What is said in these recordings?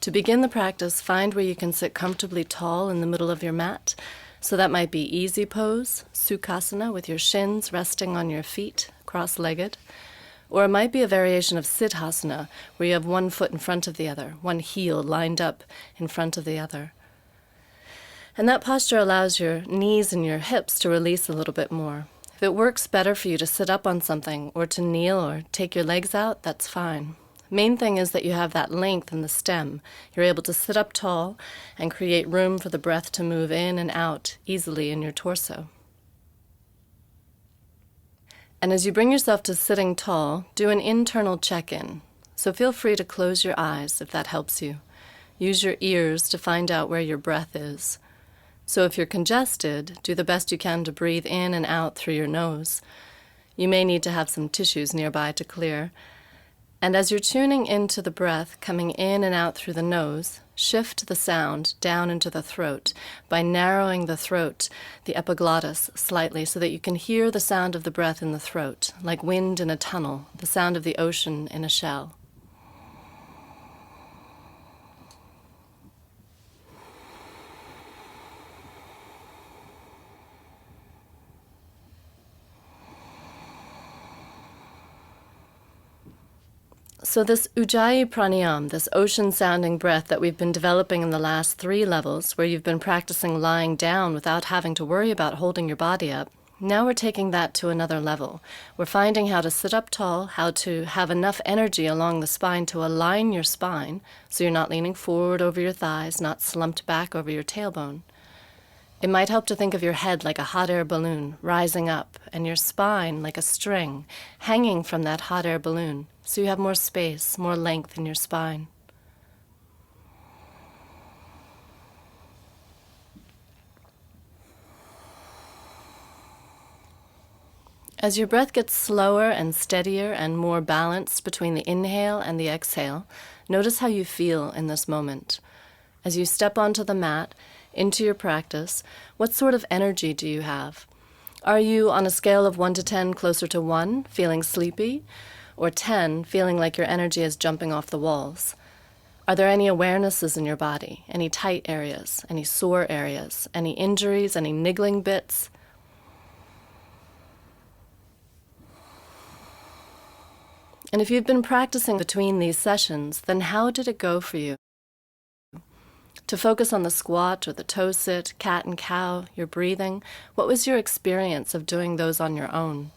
To begin the practice, find where you can sit comfortably tall in the middle of your mat. So that might be easy pose, Sukhasana, with your shins resting on your feet, cross-legged. Or it might be a variation of Siddhasana, where you have one foot in front of the other, one heel lined up in front of the other. And that posture allows your knees and your hips to release a little bit more. If it works better for you to sit up on something or to kneel or take your legs out, that's fine. Main thing is that you have that length in the stem. You're able to sit up tall and create room for the breath to move in and out easily in your torso. And as you bring yourself to sitting tall, do an internal check-in. So feel free to close your eyes if that helps you. Use your ears to find out where your breath is. So if you're congested, do the best you can to breathe in and out through your nose. You may need to have some tissues nearby to clear. And as you're tuning into the breath coming in and out through the nose, shift the sound down into the throat by narrowing the throat, the epiglottis, slightly so that you can hear the sound of the breath in the throat, like wind in a tunnel, the sound of the ocean in a shell. So this Ujjayi Pranayama, this ocean-sounding breath that we've been developing in the last 3 levels, where you've been practicing lying down without having to worry about holding your body up, now we're taking that to another level. We're finding how to sit up tall, how to have enough energy along the spine to align your spine, so you're not leaning forward over your thighs, not slumped back over your tailbone. It might help to think of your head like a hot air balloon rising up, and your spine like a string hanging from that hot air balloon, so you have more space, more length in your spine. As your breath gets slower and steadier and more balanced between the inhale and the exhale, notice how you feel in this moment. As you step onto the mat, into your practice, what sort of energy do you have? Are you, on a scale of 1 to 10, closer to 1, feeling sleepy? Or 10, feeling like your energy is jumping off the walls? Are there any awarenesses in your body? Any tight areas? Any sore areas? Any injuries? Any niggling bits? And if you've been practicing between these sessions, then how did it go for you? To focus on the squat or the toe sit, cat and cow, your breathing, what was your experience of doing those on your own?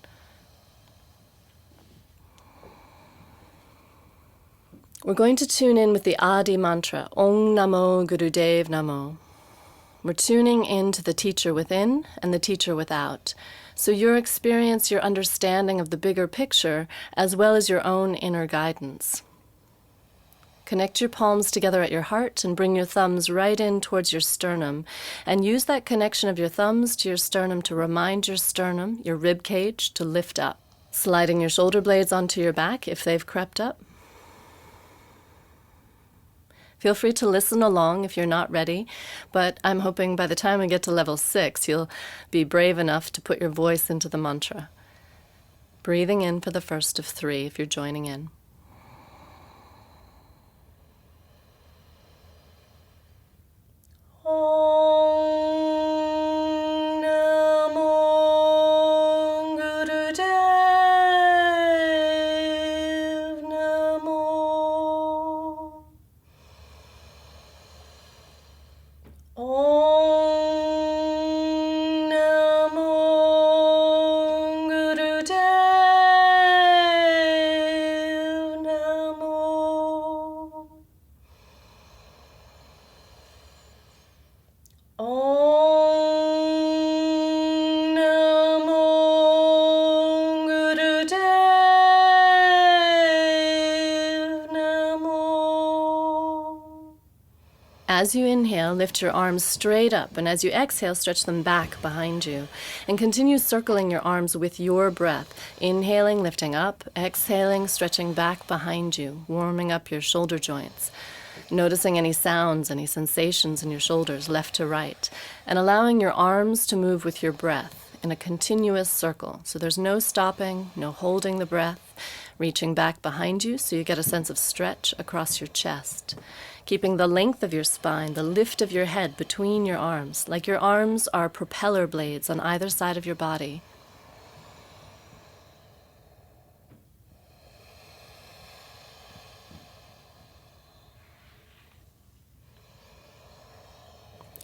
We're going to tune in with the Adi mantra, Om Namo Gurudev Namo. We're tuning into the teacher within and the teacher without. So your experience, your understanding of the bigger picture, as well as your own inner guidance. Connect your palms together at your heart and bring your thumbs right in towards your sternum. And use that connection of your thumbs to your sternum to remind your sternum, your rib cage, to lift up. Sliding your shoulder blades onto your back if they've crept up. Feel free to listen along if you're not ready, but I'm hoping by the time we get to level 6, you'll be brave enough to put your voice into the mantra. Breathing in for the first of 3 if you're joining in. Om Namo Gurudev Namo. Om Namo Gurudev Namo. Om Namo Gurudev Namo. As you inhale, lift your arms straight up, and as you exhale, stretch them back behind you. And continue circling your arms with your breath. Inhaling, lifting up, exhaling, stretching back behind you, warming up your shoulder joints. Noticing any sounds, any sensations in your shoulders, left to right, and allowing your arms to move with your breath in a continuous circle. So there's no stopping, no holding the breath, reaching back behind you so you get a sense of stretch across your chest. keeping the length of your spine, the lift of your head between your arms, like your arms are propeller blades on either side of your body.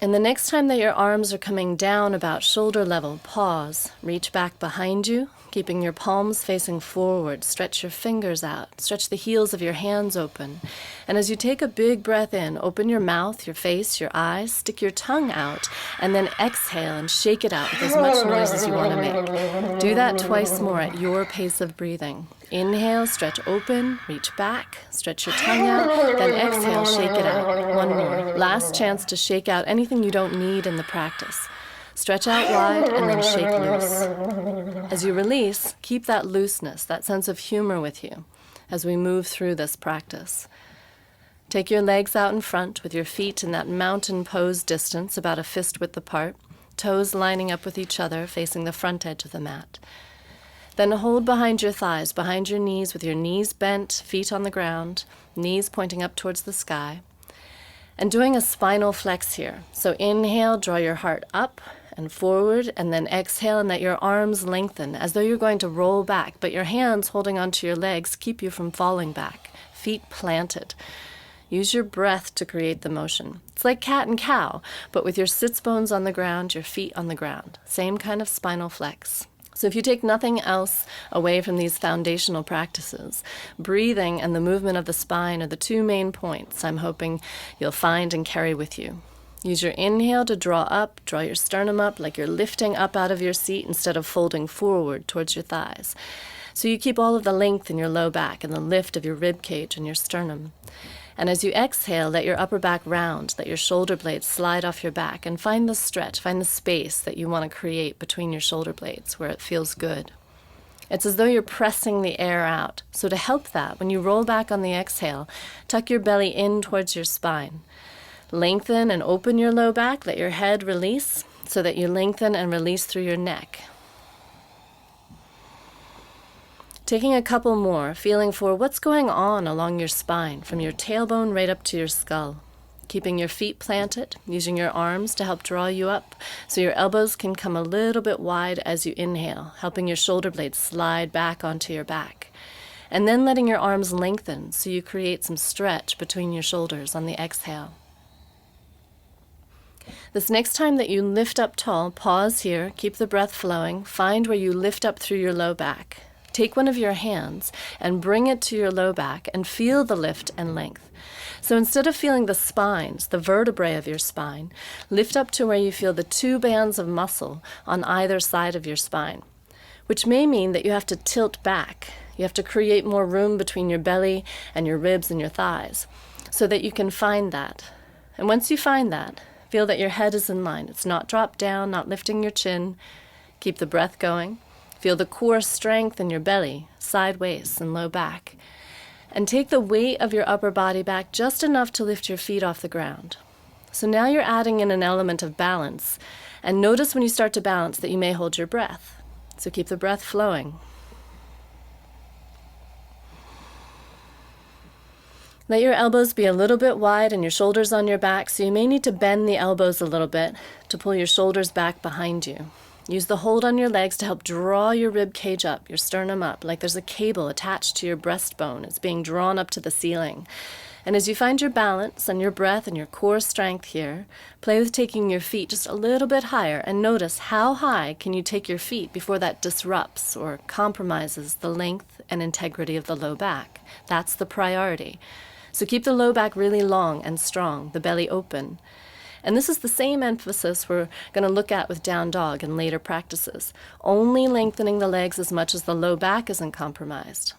And the next time that your arms are coming down about shoulder level, pause, reach back behind you, keeping your palms facing forward. Stretch your fingers out, stretch the heels of your hands open. And as you take a big breath in, open your mouth, your face, your eyes, stick your tongue out, and then exhale and shake it out with as much noise as you want to make. Do that twice more at your pace of breathing. Inhale, stretch open, reach back, stretch your tongue out, then exhale, shake it out. One more. Last chance to shake out anything you don't need in the practice. Stretch out wide and then shake loose. As you release, keep that looseness, that sense of humor with you as we move through this practice. Take your legs out in front with your feet in that mountain pose distance, about a fist width apart, toes lining up with each other, facing the front edge of the mat. Then hold behind your thighs, behind your knees, with your knees bent, feet on the ground, knees pointing up towards the sky. And doing a spinal flex here. So inhale, draw your heart up and forward, and then exhale and let your arms lengthen as though you're going to roll back, but your hands holding onto your legs keep you from falling back. Feet planted. Use your breath to create the motion. It's like cat and cow, but with your sits bones on the ground, your feet on the ground. Same kind of spinal flex. So if you take nothing else away from these foundational practices, breathing and the movement of the spine are the two main points I'm hoping you'll find and carry with you. Use your inhale to draw up, draw your sternum up like you're lifting up out of your seat instead of folding forward towards your thighs. So you keep all of the length in your low back and the lift of your rib cage and your sternum. And as you exhale, let your upper back round, let your shoulder blades slide off your back, and find the stretch, find the space that you want to create between your shoulder blades where it feels good. It's as though you're pressing the air out. So to help that, when you roll back on the exhale, tuck your belly in towards your spine. Lengthen and open your low back, let your head release so that you lengthen and release through your neck. Taking a couple more, feeling for what's going on along your spine, from your tailbone right up to your skull. Keeping your feet planted, using your arms to help draw you up so your elbows can come a little bit wide as you inhale, helping your shoulder blades slide back onto your back. And then letting your arms lengthen so you create some stretch between your shoulders on the exhale. This next time that you lift up tall, pause here, keep the breath flowing, find where you lift up through your low back. Take one of your hands and bring it to your low back and feel the lift and length. So instead of feeling the spines, the vertebrae of your spine, lift up to where you feel the two bands of muscle on either side of your spine, which may mean that you have to tilt back. You have to create more room between your belly and your ribs and your thighs so that you can find that. And once you find that, feel that your head is in line. It's not dropped down, not lifting your chin. Keep the breath going. Feel the core strength in your belly, side waist, and low back. And take the weight of your upper body back just enough to lift your feet off the ground. So now you're adding in an element of balance. And notice when you start to balance that you may hold your breath. So keep the breath flowing. Let your elbows be a little bit wide and your shoulders on your back, so you may need to bend the elbows a little bit to pull your shoulders back behind you. Use the hold on your legs to help draw your rib cage up, your sternum up, like there's a cable attached to your breastbone. It's being drawn up to the ceiling. And as you find your balance and your breath and your core strength here, play with taking your feet just a little bit higher and notice how high can you take your feet before that disrupts or compromises the length and integrity of the low back. That's the priority. So keep the low back really long and strong, the belly open. And this is the same emphasis we're going to look at with down dog in later practices, only lengthening the legs as much as the low back isn't compromised.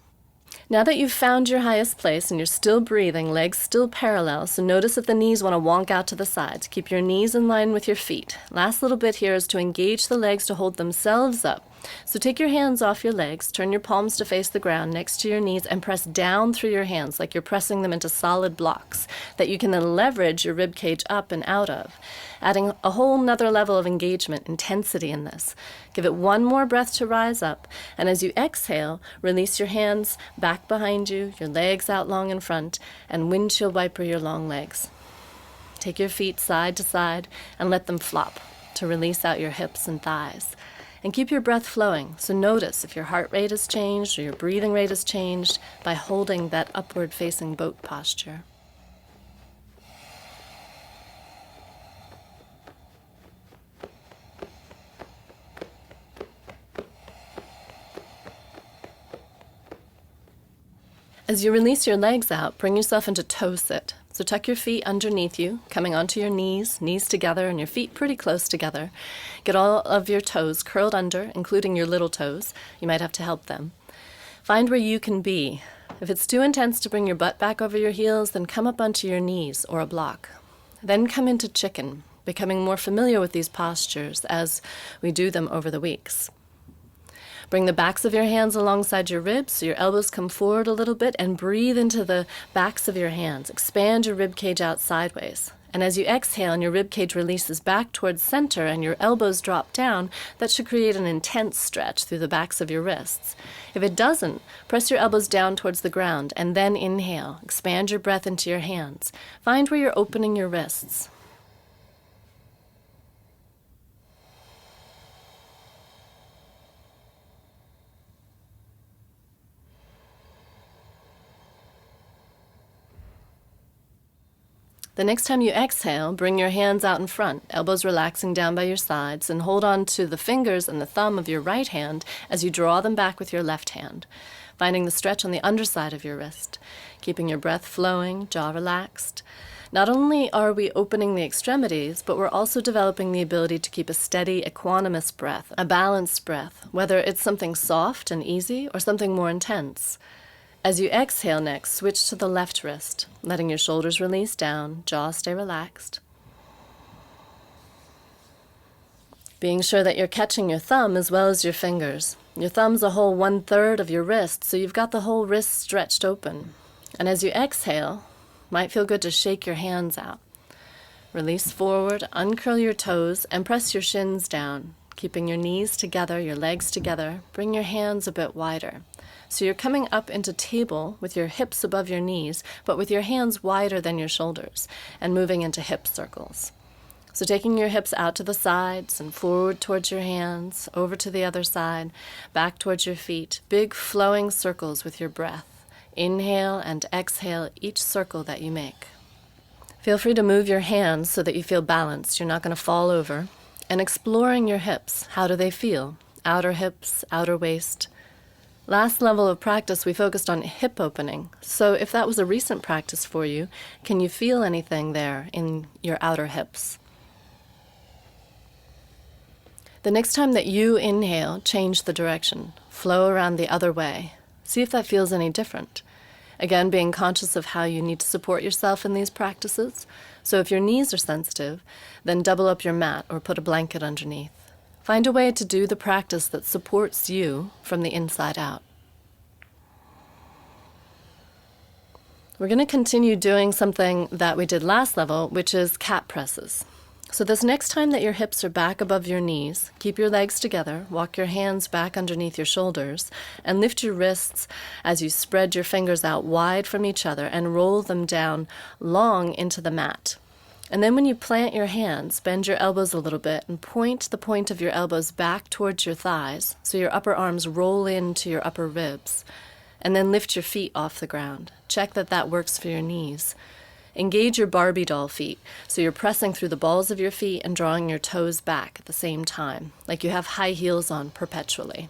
Now that you've found your highest place and you're still breathing, legs still parallel, so notice if the knees want to wonk out to the sides. Keep your knees in line with your feet. Last little bit here is to engage the legs to hold themselves up, So take your hands off your legs, turn your palms to face the ground next to your knees, and press down through your hands like you're pressing them into solid blocks that you can then leverage your rib cage up and out of, adding a whole nother level of engagement, intensity in this. Give it one more breath to rise up, and as you exhale, release your hands back behind you, your legs out long in front, and windshield wiper your long legs. Take your feet side to side and let them flop to release out your hips and thighs. And keep your breath flowing, so notice if your heart rate has changed or your breathing rate has changed by holding that upward-facing boat posture. As you release your legs out, bring yourself into toe sit. So tuck your feet underneath you, coming onto your knees together, and your feet pretty close together. Get all of your toes curled under, including your little toes. You might have to help them. Find where you can be. If it's too intense to bring your butt back over your heels, then come up onto your knees or a block. Then come into chicken, becoming more familiar with these postures as we do them over the weeks. Bring the backs of your hands alongside your ribs so your elbows come forward a little bit, and breathe into the backs of your hands. Expand your rib cage out sideways. And as you exhale and your rib cage releases back towards center and your elbows drop down, that should create an intense stretch through the backs of your wrists. If it doesn't, press your elbows down towards the ground and then inhale. Expand your breath into your hands. Find where you're opening your wrists. The next time you exhale, bring your hands out in front, elbows relaxing down by your sides, and hold on to the fingers and the thumb of your right hand as you draw them back with your left hand, finding the stretch on the underside of your wrist, keeping your breath flowing, jaw relaxed. Not only are we opening the extremities, but we're also developing the ability to keep a steady, equanimous breath, a balanced breath, whether it's something soft and easy or something more intense. As you exhale next, switch to the left wrist, letting your shoulders release down, jaw stay relaxed. Being sure that you're catching your thumb as well as your fingers. Your thumb's a whole 1/3 of your wrist, so you've got the whole wrist stretched open. And as you exhale, might feel good to shake your hands out. Release forward, uncurl your toes, and press your shins down, keeping your knees together, your legs together. Bring your hands a bit wider. So you're coming up into table with your hips above your knees, but with your hands wider than your shoulders, and moving into hip circles. So taking your hips out to the sides and forward towards your hands, over to the other side, back towards your feet, big flowing circles with your breath. Inhale and exhale each circle that you make. Feel free to move your hands so that you feel balanced. You're not going to fall over. And exploring your hips. How do they feel? Outer hips, outer waist. Last level of practice, we focused on hip opening. So if that was a recent practice for you, can you feel anything there in your outer hips? The next time that you inhale, change the direction. Flow around the other way. See if that feels any different. Again, being conscious of how you need to support yourself in these practices. So if your knees are sensitive, then double up your mat or put a blanket underneath. Find a way to do the practice that supports you from the inside out. We're going to continue doing something that we did last level, which is cat presses. So this next time that your hips are back above your knees, keep your legs together, walk your hands back underneath your shoulders, and lift your wrists as you spread your fingers out wide from each other and roll them down long into the mat. And then when you plant your hands, bend your elbows a little bit and point the point of your elbows back towards your thighs so your upper arms roll into your upper ribs. And then lift your feet off the ground. Check that that works for your knees. Engage your Barbie doll feet, so you're pressing through the balls of your feet and drawing your toes back at the same time, like you have high heels on perpetually.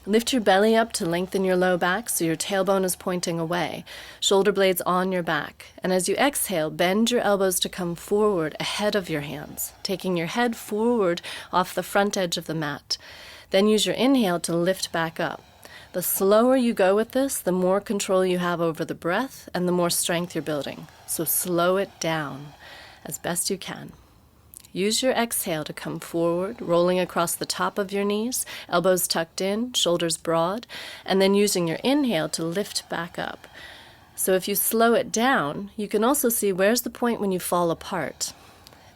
Lift your belly up to lengthen your low back so your tailbone is pointing away, shoulder blades on your back. And as you exhale, bend your elbows to come forward ahead of your hands, taking your head forward off the front edge of the mat. Then use your inhale to lift back up. The slower you go with this, the more control you have over the breath and the more strength you're building. So slow it down as best you can. Use your exhale to come forward, rolling across the top of your knees, elbows tucked in, shoulders broad, and then using your inhale to lift back up. So if you slow it down, you can also see where's the point when you fall apart.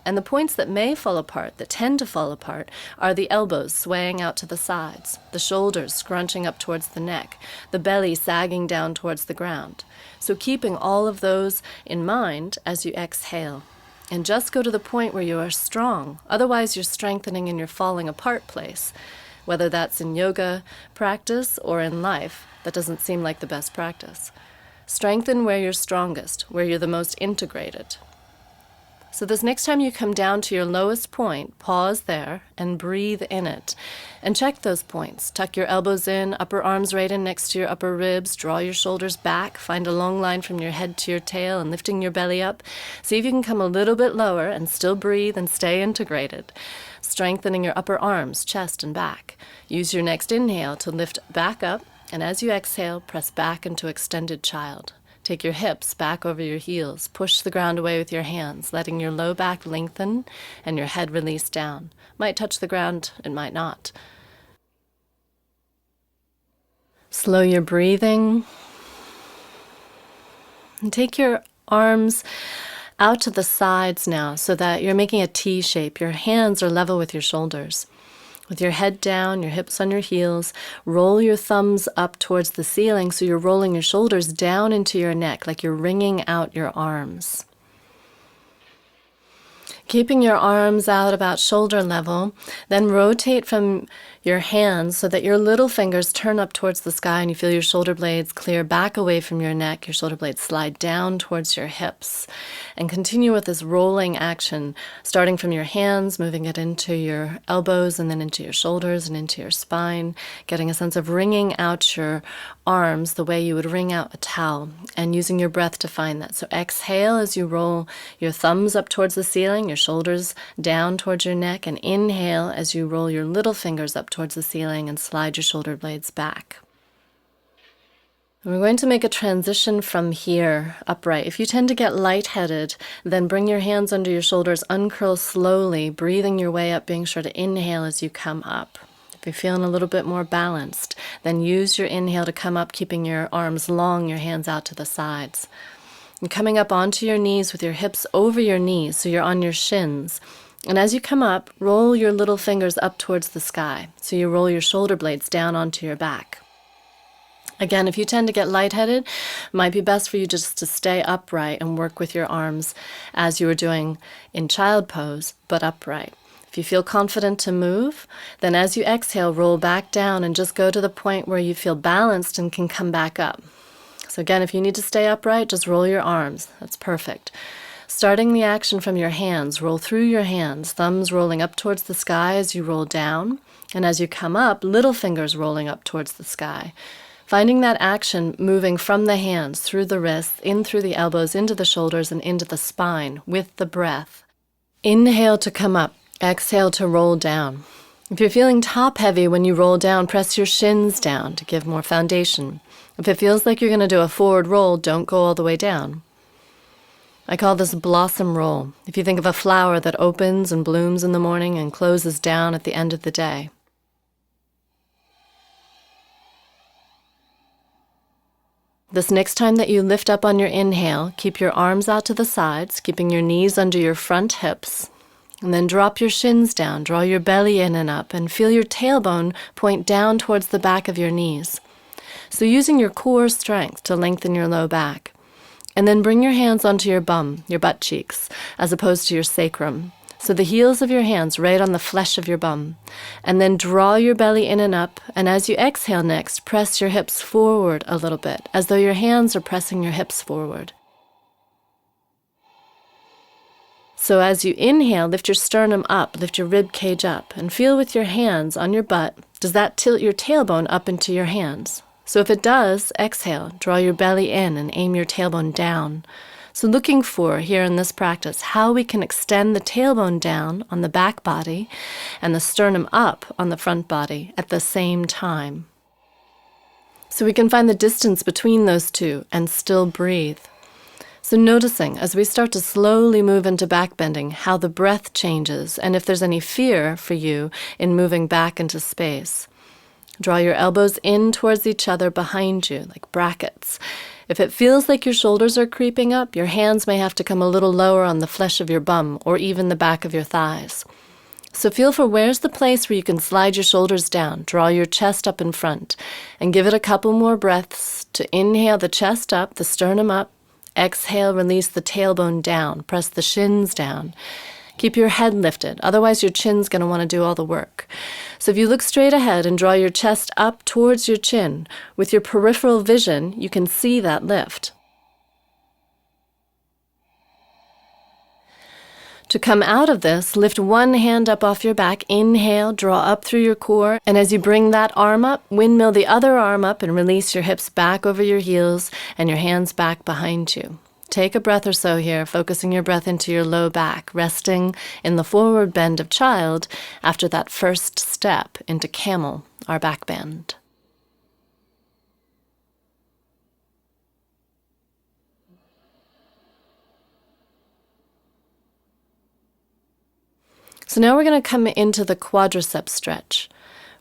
And the points that may fall apart, that tend to fall apart, are the elbows swaying out to the sides, the shoulders scrunching up towards the neck, the belly sagging down towards the ground. So keeping all of those in mind as you exhale. And just go to the point where you are strong. Otherwise, you're strengthening in your falling apart place. Whether that's in yoga practice or in life, that doesn't seem like the best practice. Strengthen where you're strongest, where you're the most integrated. So this next time you come down to your lowest point, pause there and breathe in it. And check those points. Tuck your elbows in, upper arms right in next to your upper ribs, draw your shoulders back, find a long line from your head to your tail and lifting your belly up. See if you can come a little bit lower and still breathe and stay integrated. Strengthening your upper arms, chest and back. Use your next inhale to lift back up, and as you exhale, press back into extended child. Take your hips back over your heels. Push the ground away with your hands, letting your low back lengthen and your head release down. Might touch the ground, it might not. Slow your breathing. And take your arms out to the sides now so that you're making a T shape. Your hands are level with your shoulders. With your head down, your hips on your heels, roll your thumbs up towards the ceiling so you're rolling your shoulders down into your neck like you're wringing out your arms. Keeping your arms out about shoulder level, then rotate from your hands so that your little fingers turn up towards the sky and you feel your shoulder blades clear back away from your neck. Your shoulder blades slide down towards your hips. And continue with this rolling action, starting from your hands, moving it into your elbows and then into your shoulders and into your spine, getting a sense of wringing out your arms the way you would wring out a towel and using your breath to find that. So exhale as you roll your thumbs up towards the ceiling, your shoulders down towards your neck, and inhale as you roll your little fingers up towards the ceiling and slide your shoulder blades back. We're going to make a transition from here upright. If you tend to get lightheaded, then bring your hands under your shoulders, uncurl slowly, breathing your way up, being sure to inhale as you come up. If you're feeling a little bit more balanced, then use your inhale to come up, keeping your arms long, your hands out to the sides. And coming up onto your knees with your hips over your knees, so you're on your shins. And as you come up, roll your little fingers up towards the sky. So you roll your shoulder blades down onto your back. Again, if you tend to get lightheaded, it might be best for you just to stay upright and work with your arms as you were doing in child pose, but upright. If you feel confident to move, then as you exhale, roll back down and just go to the point where you feel balanced and can come back up. So again, if you need to stay upright, just roll your arms. That's perfect. Starting the action from your hands, roll through your hands, thumbs rolling up towards the sky as you roll down. And as you come up, little fingers rolling up towards the sky. Finding that action moving from the hands, through the wrists, in through the elbows, into the shoulders, and into the spine with the breath. Inhale to come up. Exhale to roll down. If you're feeling top heavy when you roll down, press your shins down to give more foundation. If it feels like you're going to do a forward roll, don't go all the way down. I call this blossom roll. If you think of a flower that opens and blooms in the morning and closes down at the end of the day. This next time that you lift up on your inhale, keep your arms out to the sides, keeping your knees under your front hips. And then drop your shins down, draw your belly in and up, and feel your tailbone point down towards the back of your knees. So using your core strength to lengthen your low back. And then bring your hands onto your bum, your butt cheeks, as opposed to your sacrum. So the heels of your hands right on the flesh of your bum. And then draw your belly in and up, and as you exhale next, press your hips forward a little bit, as though your hands are pressing your hips forward. So as you inhale, lift your sternum up, lift your rib cage up, and feel with your hands on your butt, does that tilt your tailbone up into your hands? So if it does, exhale, draw your belly in and aim your tailbone down. So looking for, here in this practice, how we can extend the tailbone down on the back body and the sternum up on the front body at the same time. So we can find the distance between those two and still breathe. So noticing as we start to slowly move into back bending, how the breath changes, and if there's any fear for you in moving back into space. Draw your elbows in towards each other behind you, like brackets. If it feels like your shoulders are creeping up, your hands may have to come a little lower on the flesh of your bum or even the back of your thighs. So feel for where's the place where you can slide your shoulders down, draw your chest up in front, and give it a couple more breaths to inhale the chest up, the sternum up. Exhale, release the tailbone down, press the shins down. Keep your head lifted, otherwise your chin's going to want to do all the work. So if you look straight ahead and draw your chest up towards your chin, with your peripheral vision, you can see that lift. To come out of this, lift one hand up off your back, inhale, draw up through your core, and as you bring that arm up, windmill the other arm up and release your hips back over your heels and your hands back behind you. Take a breath or so here, focusing your breath into your low back, resting in the forward bend of child after that first step into camel, our back bend. So now we're going to come into the quadricep stretch.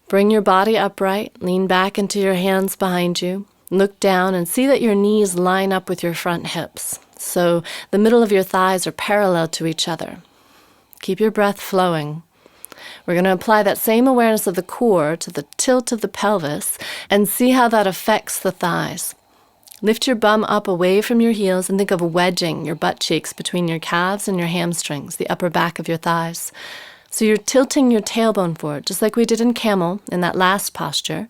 Bring your body upright, lean back into your hands behind you, look down and see that your knees line up with your front hips. So the middle of your thighs are parallel to each other. Keep your breath flowing. We're going to apply that same awareness of the core to the tilt of the pelvis and see how that affects the thighs. Lift your bum up away from your heels and think of wedging your butt cheeks between your calves and your hamstrings, the upper back of your thighs. So you're tilting your tailbone forward, just like we did in camel in that last posture.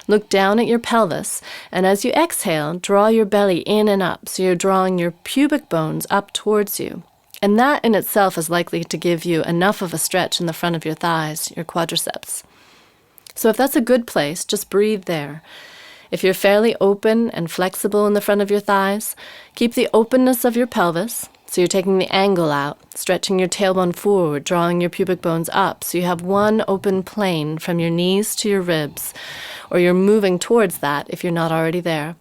Look down at your pelvis, and as you exhale, draw your belly in and up, so you're drawing your pubic bones up towards you. And that in itself is likely to give you enough of a stretch in the front of your thighs, your quadriceps. So if that's a good place, just breathe there. If you're fairly open and flexible in the front of your thighs, keep the openness of your pelvis, so you're taking the angle out, stretching your tailbone forward, drawing your pubic bones up, so you have one open plane from your knees to your ribs, or you're moving towards that if you're not already there.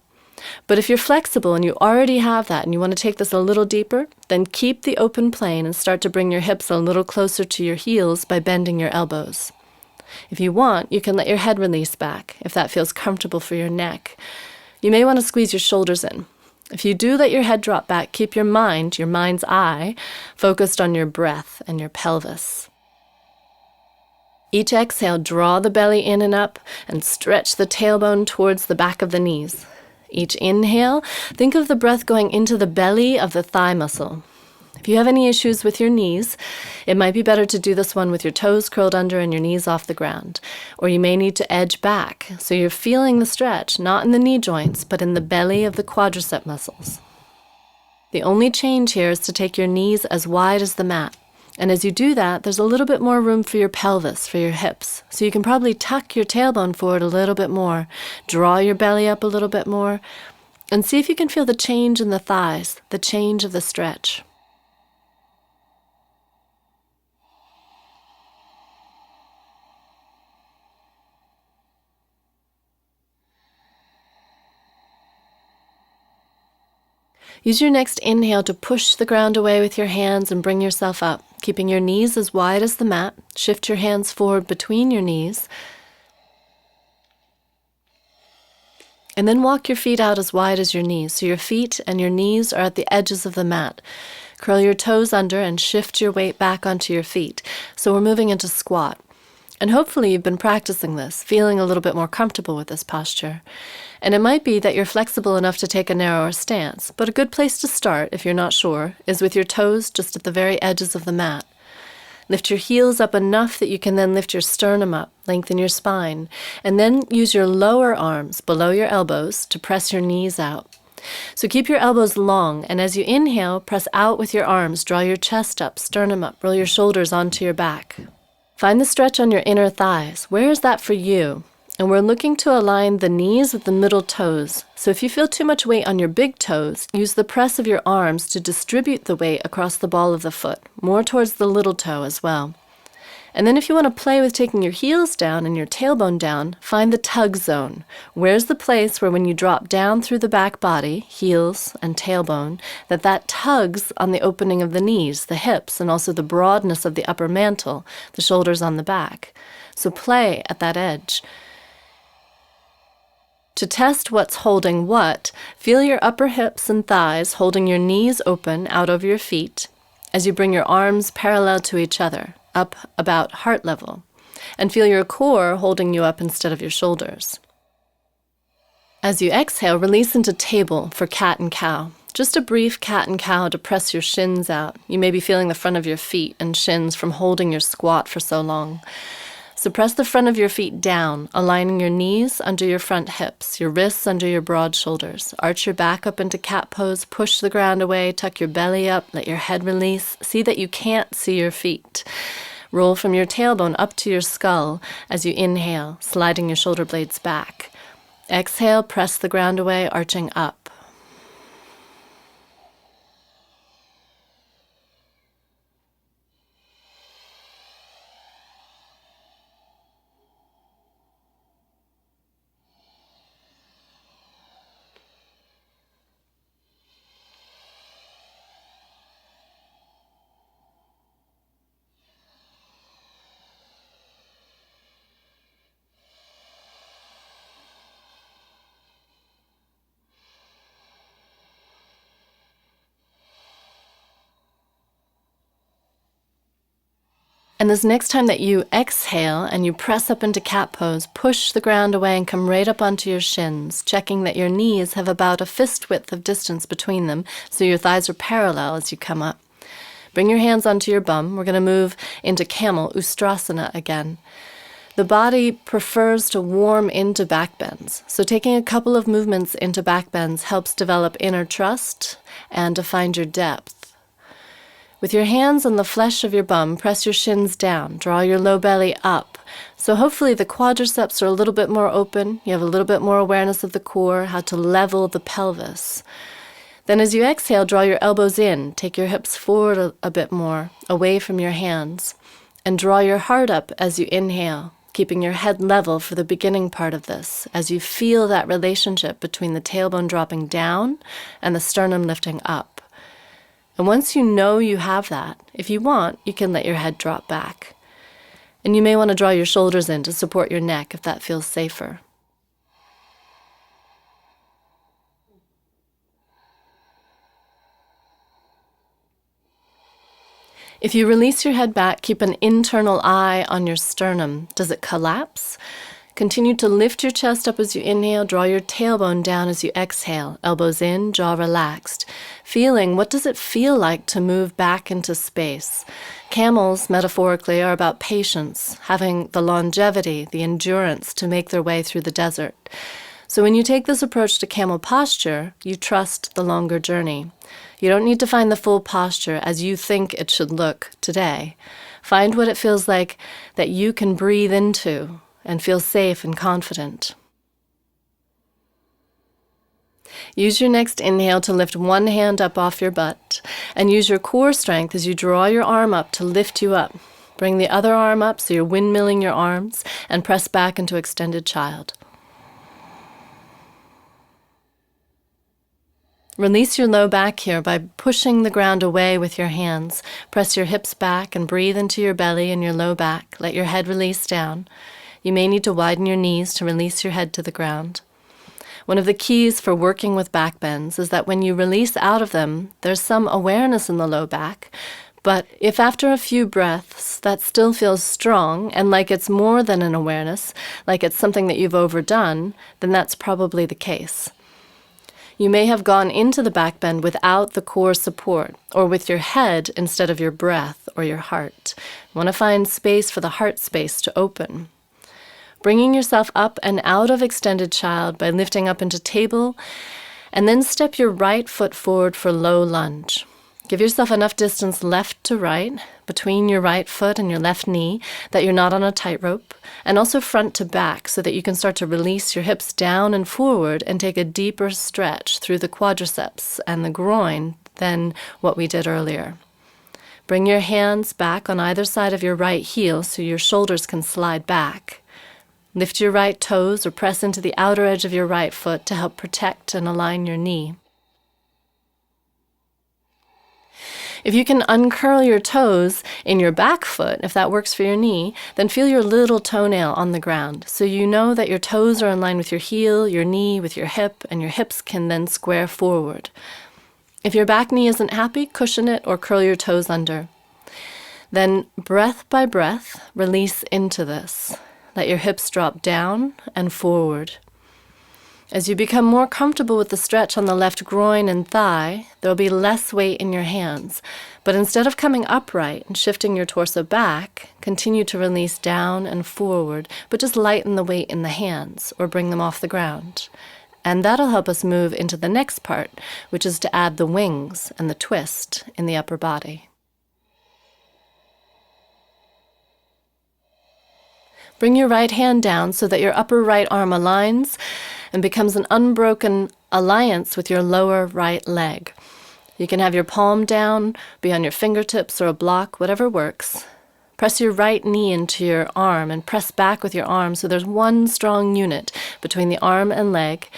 But if you're flexible and you already have that and you want to take this a little deeper, then keep the open plane and start to bring your hips a little closer to your heels by bending your elbows. If you want, you can let your head release back, if that feels comfortable for your neck. You may want to squeeze your shoulders in. If you do let your head drop back, keep your mind's eye, focused on your breath and your pelvis. Each exhale, draw the belly in and up and stretch the tailbone towards the back of the knees. Each inhale, think of the breath going into the belly of the thigh muscle. If you have any issues with your knees, it might be better to do this one with your toes curled under and your knees off the ground. Or you may need to edge back, so you're feeling the stretch, not in the knee joints, but in the belly of the quadricep muscles. The only change here is to take your knees as wide as the mat. And as you do that, there's a little bit more room for your pelvis, for your hips. So you can probably tuck your tailbone forward a little bit more, draw your belly up a little bit more, and see if you can feel the change in the thighs, the change of the stretch. Use your next inhale to push the ground away with your hands and bring yourself up, keeping your knees as wide as the mat. Shift your hands forward between your knees. And then walk your feet out as wide as your knees, so your feet and your knees are at the edges of the mat. Curl your toes under and shift your weight back onto your feet. So we're moving into squat. And hopefully you've been practicing this, feeling a little bit more comfortable with this posture. And it might be that you're flexible enough to take a narrower stance, but a good place to start, if you're not sure, is with your toes just at the very edges of the mat. Lift your heels up enough that you can then lift your sternum up, lengthen your spine, and then use your lower arms below your elbows to press your knees out. So keep your elbows long, and as you inhale, press out with your arms, draw your chest up, sternum up, roll your shoulders onto your back. Find the stretch on your inner thighs. Where is that for you? And we're looking to align the knees with the middle toes. So if you feel too much weight on your big toes, use the press of your arms to distribute the weight across the ball of the foot, more towards the little toe as well. And then if you want to play with taking your heels down and your tailbone down, find the tug zone. Where's the place where when you drop down through the back body, heels and tailbone, that tugs on the opening of the knees, the hips, and also the broadness of the upper mantle, the shoulders on the back. So play at that edge. To test what's holding what, feel your upper hips and thighs holding your knees open out over your feet as you bring your arms parallel to each other, up about heart level, and feel your core holding you up instead of your shoulders. As you exhale, release into table for cat and cow. Just a brief cat and cow to press your shins out. You may be feeling the front of your feet and shins from holding your squat for so long. So press the front of your feet down, aligning your knees under your front hips, your wrists under your broad shoulders. Arch your back up into cat pose, push the ground away, tuck your belly up, let your head release. See that you can't see your feet. Roll from your tailbone up to your skull as you inhale, sliding your shoulder blades back. Exhale, press the ground away, arching up. And this next time that you exhale and you press up into cat pose, push the ground away and come right up onto your shins, checking that your knees have about a fist width of distance between them, so your thighs are parallel as you come up. Bring your hands onto your bum. We're going to move into Camel, Ustrasana again. The body prefers to warm into back bends, so taking a couple of movements into back bends helps develop inner trust and to find your depth. With your hands on the flesh of your bum, press your shins down, draw your low belly up. So hopefully the quadriceps are a little bit more open, you have a little bit more awareness of the core, how to level the pelvis. Then as you exhale, draw your elbows in, take your hips forward a bit more, away from your hands, and draw your heart up as you inhale, keeping your head level for the beginning part of this, as you feel that relationship between the tailbone dropping down and the sternum lifting up. And once you know you have that, if you want, you can let your head drop back. And you may want to draw your shoulders in to support your neck if that feels safer. If you release your head back, keep an internal eye on your sternum. Does it collapse? Continue to lift your chest up as you inhale, draw your tailbone down as you exhale, elbows in, jaw relaxed. Feeling, what does it feel like to move back into space? Camels, metaphorically, are about patience, having the longevity, the endurance to make their way through the desert. So when you take this approach to camel posture, you trust the longer journey. You don't need to find the full posture as you think it should look today. Find what it feels like that you can breathe into and feel safe and confident. Use your next inhale to lift one hand up off your butt, and use your core strength as you draw your arm up to lift you up. Bring the other arm up so you're windmilling your arms, and press back into extended child. Release your low back here by pushing the ground away with your hands. Press your hips back and breathe into your belly and your low back. Let your head release down. You may need to widen your knees to release your head to the ground. One of the keys for working with back bends is that when you release out of them, there's some awareness in the low back, but if after a few breaths that still feels strong and like it's more than an awareness, like it's something that you've overdone, then that's probably the case. You may have gone into the back bend without the core support, or with your head instead of your breath or your heart. You want to find space for the heart space to open. Bringing yourself up and out of extended child by lifting up into table, and then step your right foot forward for low lunge. Give yourself enough distance left to right, between your right foot and your left knee, that you're not on a tightrope, and also front to back so that you can start to release your hips down and forward and take a deeper stretch through the quadriceps and the groin than what we did earlier. Bring your hands back on either side of your right heel so your shoulders can slide back. Lift your right toes or press into the outer edge of your right foot to help protect and align your knee. If you can uncurl your toes in your back foot, if that works for your knee, then feel your little toenail on the ground. So you know that your toes are in line with your heel, your knee with your hip, and your hips can then square forward. If your back knee isn't happy, cushion it or curl your toes under. Then, breath by breath, release into this. Let your hips drop down and forward. As you become more comfortable with the stretch on the left groin and thigh, there will be less weight in your hands. But instead of coming upright and shifting your torso back, continue to release down and forward, but just lighten the weight in the hands or bring them off the ground. And that'll help us move into the next part, which is to add the wings and the twist in the upper body. Bring your right hand down so that your upper right arm aligns and becomes an unbroken alliance with your lower right leg. You can have your palm down, be on your fingertips or a block, whatever works. Press your right knee into your arm and press back with your arm so there's one strong unit between the arm and leg,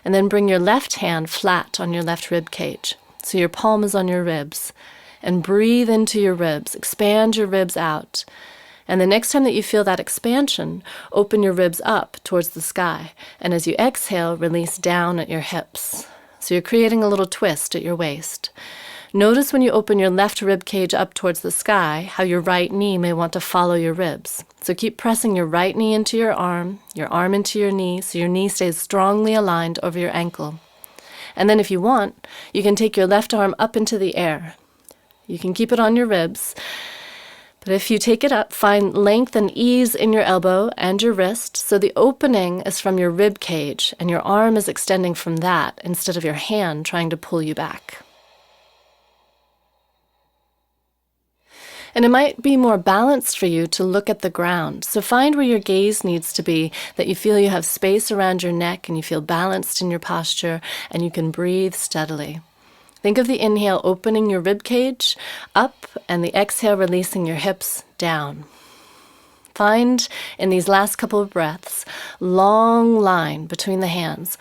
and then bring your left hand flat on your left rib cage so your palm is on your ribs. And breathe into your ribs, expand your ribs out. And the next time that you feel that expansion, open your ribs up towards the sky. And as you exhale, release down at your hips. So you're creating a little twist at your waist. Notice when you open your left rib cage up towards the sky, how your right knee may want to follow your ribs. So keep pressing your right knee into your arm into your knee, so your knee stays strongly aligned over your ankle. And then if you want, you can take your left arm up into the air. You can keep it on your ribs. But if you take it up, find length and ease in your elbow and your wrist, so the opening is from your rib cage, and your arm is extending from that instead of your hand trying to pull you back. And it might be more balanced for you to look at the ground. So find where your gaze needs to be, that you feel you have space around your neck and you feel balanced in your posture and you can breathe steadily. Think of the inhale opening your rib cage up and the exhale releasing your hips down. Find in these last couple of breaths, long line between the hands.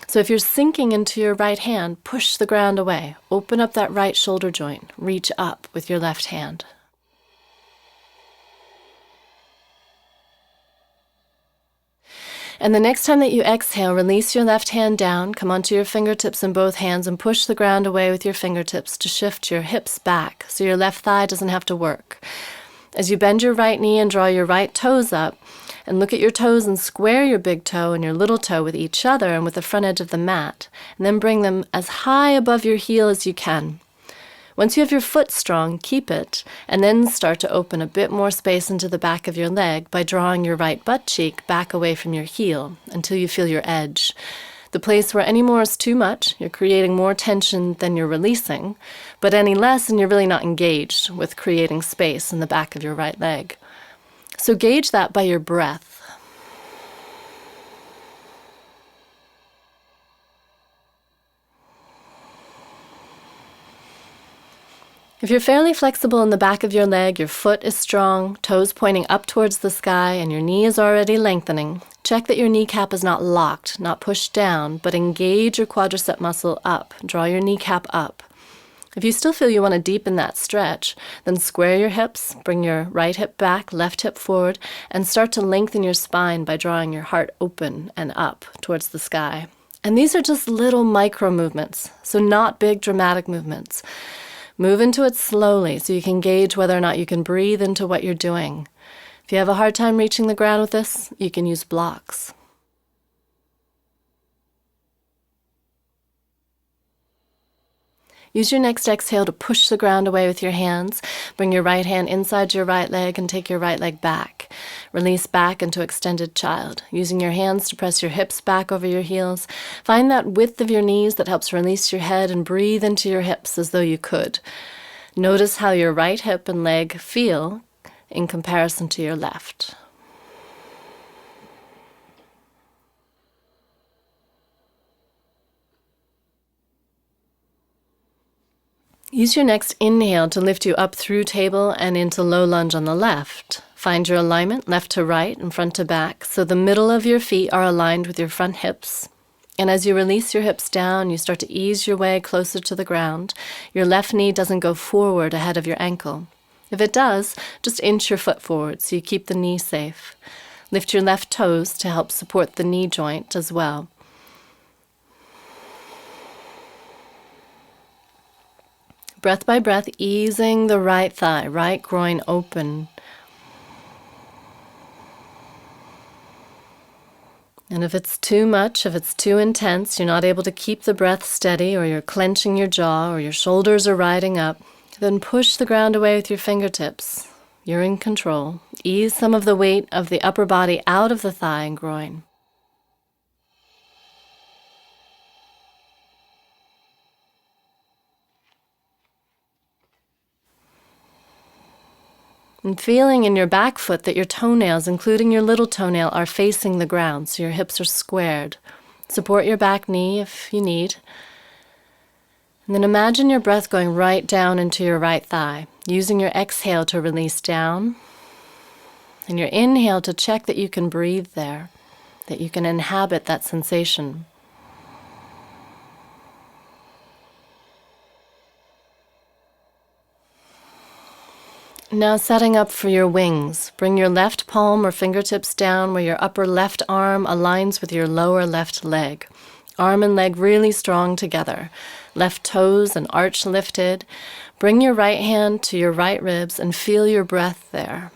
So if you're sinking into your right hand, push the ground away. Open up that right shoulder joint. Reach up with your left hand. And the next time that you exhale, release your left hand down, come onto your fingertips in both hands and push the ground away with your fingertips to shift your hips back so your left thigh doesn't have to work. As you bend your right knee and draw your right toes up, and look at your toes and square your big toe and your little toe with each other and with the front edge of the mat, and then bring them as high above your heel as you can. Once you have your foot strong, keep it, and then start to open a bit more space into the back of your leg by drawing your right butt cheek back away from your heel until you feel your edge. The place where any more is too much, you're creating more tension than you're releasing, but any less and you're really not engaged with creating space in the back of your right leg. So gauge that by your breath. If you're fairly flexible in the back of your leg, your foot is strong, toes pointing up towards the sky, and your knee is already lengthening, check that your kneecap is not locked, not pushed down, but engage your quadricep muscle up. Draw your kneecap up. If you still feel you want to deepen that stretch, then square your hips, bring your right hip back, left hip forward, and start to lengthen your spine by drawing your heart open and up towards the sky. And these are just little micro movements, so not big dramatic movements. Move into it slowly so you can gauge whether or not you can breathe into what you're doing. If you have a hard time reaching the ground with this, you can use blocks. Use your next exhale to push the ground away with your hands. Bring your right hand inside your right leg and take your right leg back. Release back into extended child, using your hands to press your hips back over your heels. Find that width of your knees that helps release your head and breathe into your hips as though you could. Notice how your right hip and leg feel in comparison to your left. Use your next inhale to lift you up through table and into low lunge on the left. Find your alignment left to right and front to back, so the middle of your feet are aligned with your front hips. And as you release your hips down, you start to ease your way closer to the ground. Your left knee doesn't go forward ahead of your ankle. If it does, just inch your foot forward so you keep the knee safe. Lift your left toes to help support the knee joint as well. Breath by breath, easing the right thigh, right groin open. And if it's too much, if it's too intense, you're not able to keep the breath steady, or you're clenching your jaw, or your shoulders are riding up, then push the ground away with your fingertips. You're in control. Ease some of the weight of the upper body out of the thigh and groin. And feeling in your back foot that your toenails, including your little toenail, are facing the ground, so your hips are squared. Support your back knee if you need. And then imagine your breath going right down into your right thigh, using your exhale to release down, and your inhale to check that you can breathe there, that you can inhabit that sensation. Now setting up for your wings. Bring your left palm or fingertips down where your upper left arm aligns with your lower left leg. Arm and leg really strong together. Left toes and arch lifted. Bring your right hand to your right ribs and feel your breath there.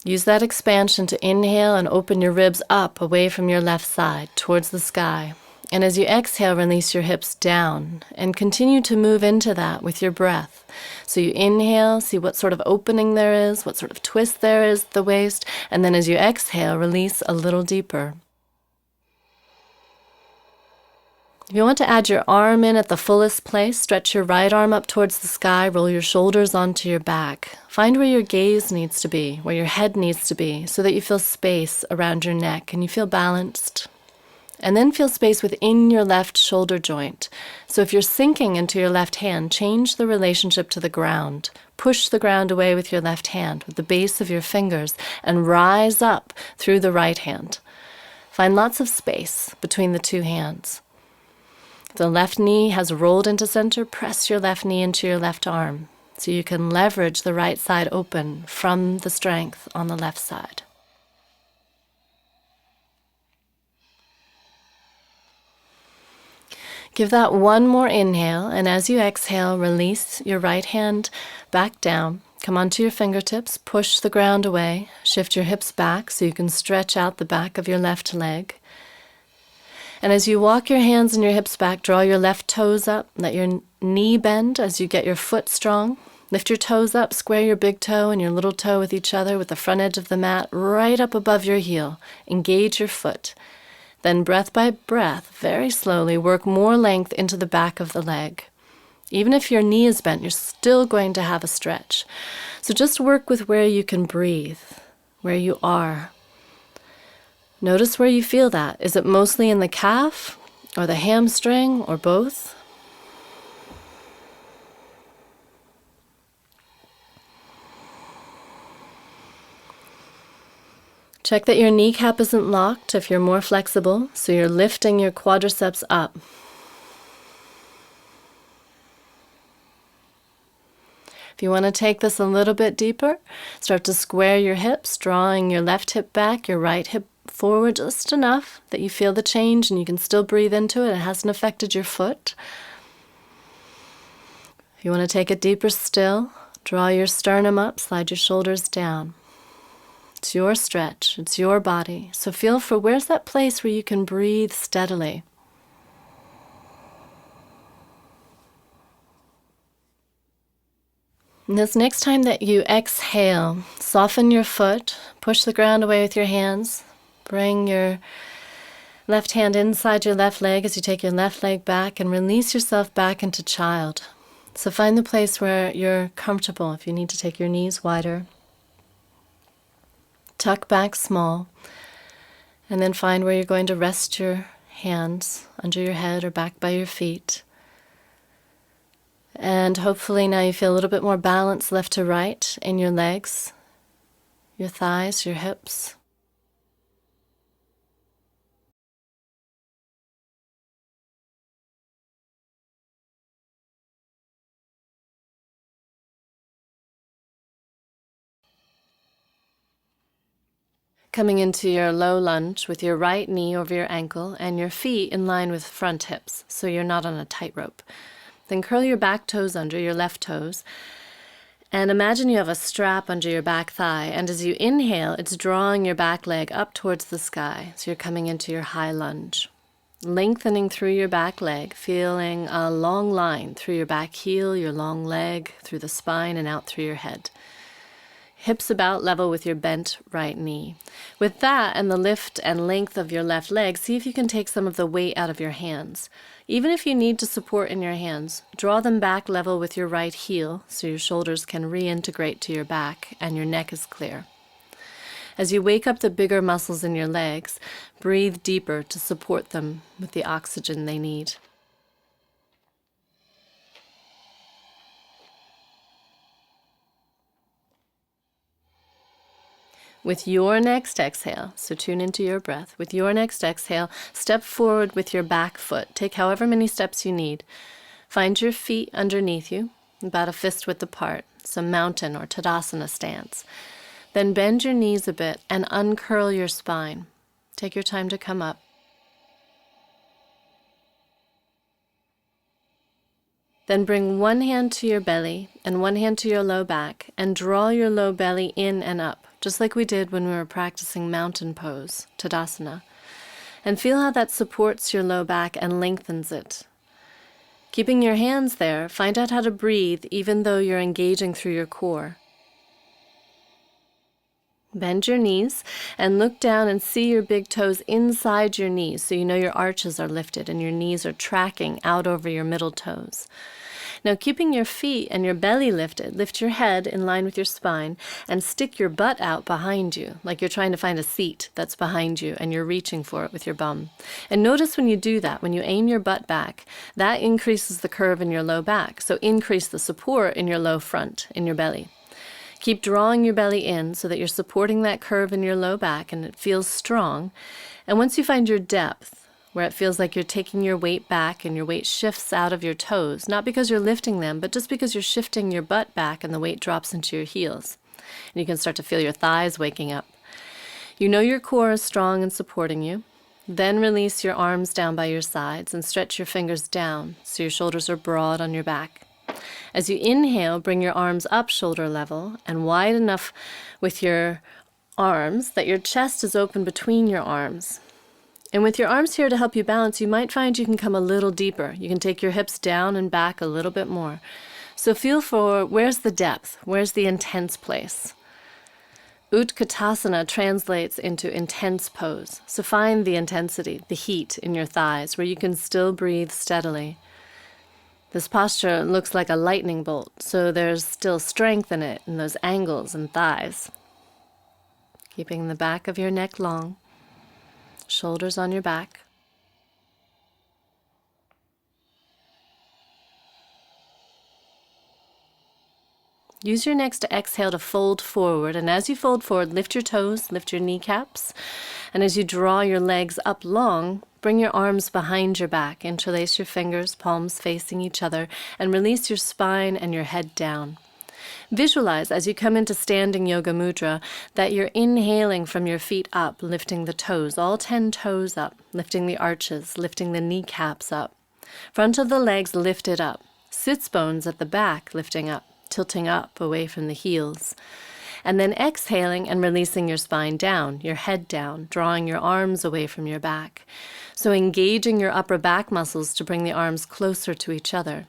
Use that expansion to inhale and open your ribs up away from your left side towards the sky. And as you exhale, release your hips down and continue to move into that with your breath. So you inhale, see what sort of opening there is, what sort of twist there is at the waist, and then as you exhale, release a little deeper. If you want to add your arm in at the fullest place, stretch your right arm up towards the sky, roll your shoulders onto your back. Find where your gaze needs to be, where your head needs to be, so that you feel space around your neck and you feel balanced. And then feel space within your left shoulder joint. So if you're sinking into your left hand, change the relationship to the ground. Push the ground away with your left hand, with the base of your fingers, and rise up through the right hand. Find lots of space between the two hands. If the left knee has rolled into center, press your left knee into your left arm, so you can leverage the right side open from the strength on the left side. Give that one more inhale, and as you exhale, release your right hand back down. Come onto your fingertips, push the ground away, shift your hips back so you can stretch out the back of your left leg. And as you walk your hands and your hips back, draw your left toes up, let your knee bend as you get your foot strong. Lift your toes up, square your big toe and your little toe with each other with the front edge of the mat right up above your heel. Engage your foot. Then breath by breath, very slowly, work more length into the back of the leg. Even if your knee is bent, you're still going to have a stretch. So just work with where you can breathe, where you are. Notice where you feel that. Is it mostly in the calf, or the hamstring, or both? Check that your kneecap isn't locked if you're more flexible, so you're lifting your quadriceps up. If you want to take this a little bit deeper, start to square your hips, drawing your left hip back, your right hip forward just enough that you feel the change and you can still breathe into it. It hasn't affected your foot. If you want to take it deeper still, draw your sternum up, slide your shoulders down. It's your stretch, it's your body. So feel for where's that place where you can breathe steadily. And this next time that you exhale, soften your foot, push the ground away with your hands, bring your left hand inside your left leg as you take your left leg back and release yourself back into child. So find the place where you're comfortable. If you need to take your knees wider, tuck back small, And then find where you're going to rest your hands under your head or back by your feet. And hopefully now you feel a little bit more balance left to right in your legs, your thighs, your hips. Coming into your low lunge with your right knee over your ankle and your feet in line with front hips, so you're not on a tightrope. Then curl your back toes under your left toes, and imagine you have a strap under your back thigh, and as you inhale, it's drawing your back leg up towards the sky, so you're coming into your high lunge. Lengthening through your back leg, feeling a long line through your back heel, your long leg, through the spine, and out through your head. Hips about level with your bent right knee. With that and the lift and length of your left leg, see if you can take some of the weight out of your hands. Even if you need to support in your hands, draw them back level with your right heel so your shoulders can reintegrate to your back and your neck is clear. As you wake up the bigger muscles in your legs, breathe deeper to support them with the oxygen they need. With your next exhale, so tune into your breath. With your next exhale, step forward with your back foot. Take however many steps you need. Find your feet underneath you, about a fist width apart, some mountain or Tadasana stance. Then bend your knees a bit and uncurl your spine. Take your time to come up. Then bring one hand to your belly and one hand to your low back and draw your low belly in and up, just like we did when we were practicing mountain pose, Tadasana. And feel how that supports your low back and lengthens it. Keeping your hands there, find out how to breathe even though you're engaging through your core. Bend your knees and look down and see your big toes inside your knees so you know your arches are lifted and your knees are tracking out over your middle toes. Now, keeping your feet and your belly lifted, lift your head in line with your spine and stick your butt out behind you, like you're trying to find a seat that's behind you and you're reaching for it with your bum. And notice when you do that, when you aim your butt back, that increases the curve in your low back, so increase the support in your low front, in your belly. Keep drawing your belly in so that you're supporting that curve in your low back and it feels strong. And once you find your depth, where it feels like you're taking your weight back and your weight shifts out of your toes, not because you're lifting them, but just because you're shifting your butt back and the weight drops into your heels. And you can start to feel your thighs waking up. You know your core is strong and supporting you. Then release your arms down by your sides and stretch your fingers down so your shoulders are broad on your back. As you inhale, bring your arms up shoulder level and wide enough with your arms that your chest is open between your arms. And with your arms here to help you balance, you might find you can come a little deeper. You can take your hips down and back a little bit more. So feel for where's the depth, where's the intense place. Utkatasana translates into intense pose. So find the intensity, the heat in your thighs where you can still breathe steadily. This posture looks like a lightning bolt, so there's still strength in it, in those angles and thighs. Keeping the back of your neck long, shoulders on your back. Use your next exhale to fold forward, and as you fold forward, lift your toes, lift your kneecaps, and as you draw your legs up long, bring your arms behind your back, interlace your fingers, palms facing each other, and release your spine and your head down. Visualize as you come into standing yoga mudra that you're inhaling from your feet up, lifting the toes, all 10 toes up, lifting the arches, lifting the kneecaps up. Front of the legs lifted up, sits bones at the back lifting up, tilting up away from the heels. And then exhaling and releasing your spine down, your head down, drawing your arms away from your back. So engaging your upper back muscles to bring the arms closer to each other.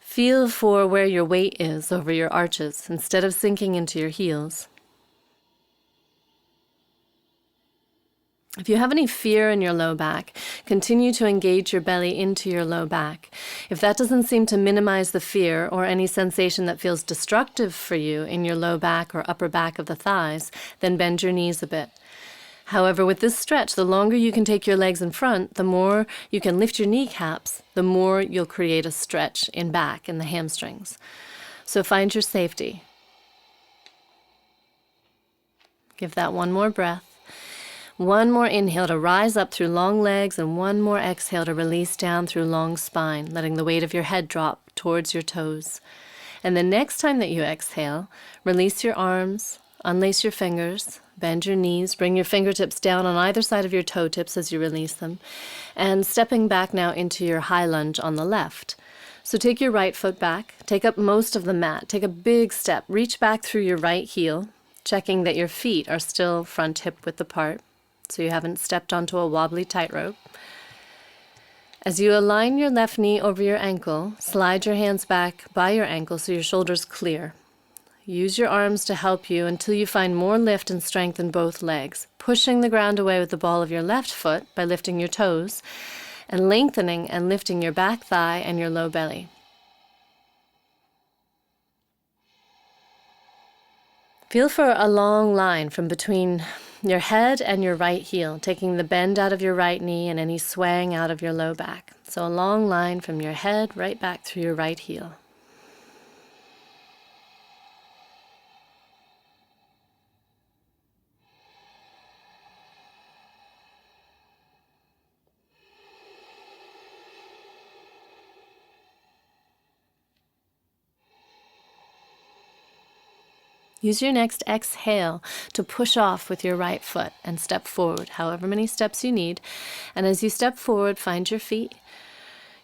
Feel for where your weight is over your arches instead of sinking into your heels. If you have any fear in your low back, continue to engage your belly into your low back. If that doesn't seem to minimize the fear or any sensation that feels destructive for you in your low back or upper back of the thighs, then bend your knees a bit. However, with this stretch, the longer you can take your legs in front, the more you can lift your kneecaps, the more you'll create a stretch in back in the hamstrings. So find your safety. Give that one more breath. One more inhale to rise up through long legs, and one more exhale to release down through long spine, letting the weight of your head drop towards your toes. And the next time that you exhale, release your arms, unlace your fingers, bend your knees, bring your fingertips down on either side of your toe tips as you release them, and stepping back now into your high lunge on the left. So take your right foot back, take up most of the mat, take a big step, reach back through your right heel, checking that your feet are still front hip width apart, so you haven't stepped onto a wobbly tightrope. As you align your left knee over your ankle, slide your hands back by your ankle so your shoulders clear. Use your arms to help you until you find more lift and strength in both legs, pushing the ground away with the ball of your left foot by lifting your toes, and lengthening and lifting your back thigh and your low belly. Feel for a long line from between your head and your right heel, taking the bend out of your right knee and any swaying out of your low back. So a long line from your head right back through your right heel. Use your next exhale to push off with your right foot and step forward, however many steps you need. And as you step forward, find your feet.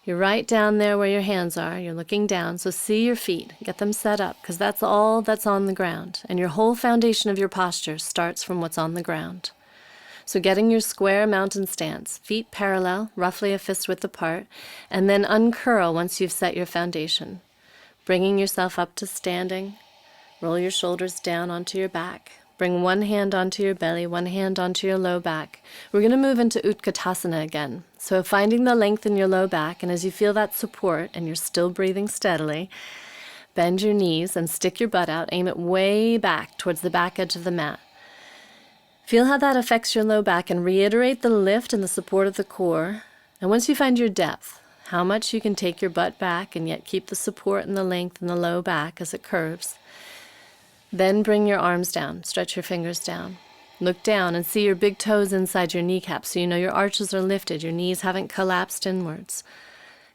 You're right down there where your hands are. You're looking down, so see your feet. Get them set up, because that's all that's on the ground. And your whole foundation of your posture starts from what's on the ground. So getting your square mountain stance, feet parallel, roughly a fist width apart, and then uncurl once you've set your foundation. Bringing yourself up to standing. Roll your shoulders down onto your back. Bring one hand onto your belly, one hand onto your low back. We're going to move into Utkatasana again. So finding the length in your low back, and as you feel that support and you're still breathing steadily, bend your knees and stick your butt out. Aim it way back towards the back edge of the mat. Feel how that affects your low back and reiterate the lift and the support of the core. And once you find your depth, how much you can take your butt back and yet keep the support and the length in the low back as it curves. Then bring your arms down, stretch your fingers down. Look down and see your big toes inside your kneecaps so you know your arches are lifted, your knees haven't collapsed inwards.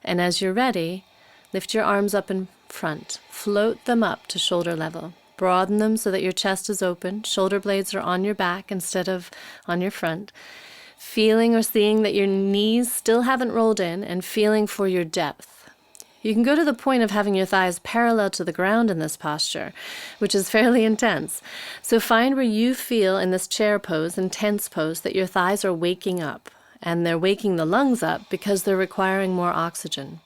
And as you're ready, lift your arms up in front. Float them up to shoulder level. Broaden them so that your chest is open. Shoulder blades are on your back instead of on your front. Feeling or seeing that your knees still haven't rolled in and feeling for your depth. You can go to the point of having your thighs parallel to the ground in this posture, which is fairly intense. So find where you feel in this chair pose, intense pose, that your thighs are waking up, and they're waking the lungs up because they're requiring more oxygen.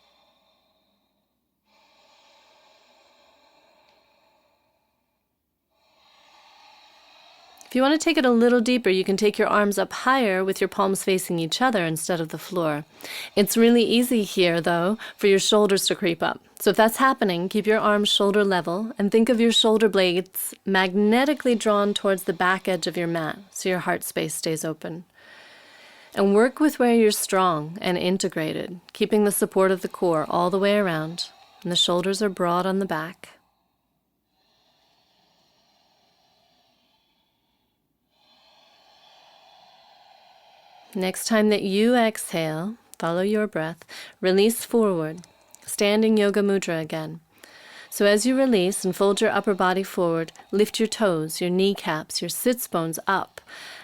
If you want to take it a little deeper, you can take your arms up higher with your palms facing each other instead of the floor. It's really easy here, though, for your shoulders to creep up. So if that's happening, keep your arms shoulder level and think of your shoulder blades magnetically drawn towards the back edge of your mat so your heart space stays open. And work with where you're strong and integrated, keeping the support of the core all the way around, and the shoulders are broad on the back. Next time that you exhale, follow your breath, release forward, standing yoga mudra again. So as you release and fold your upper body forward, lift your toes, your kneecaps, your sits bones up.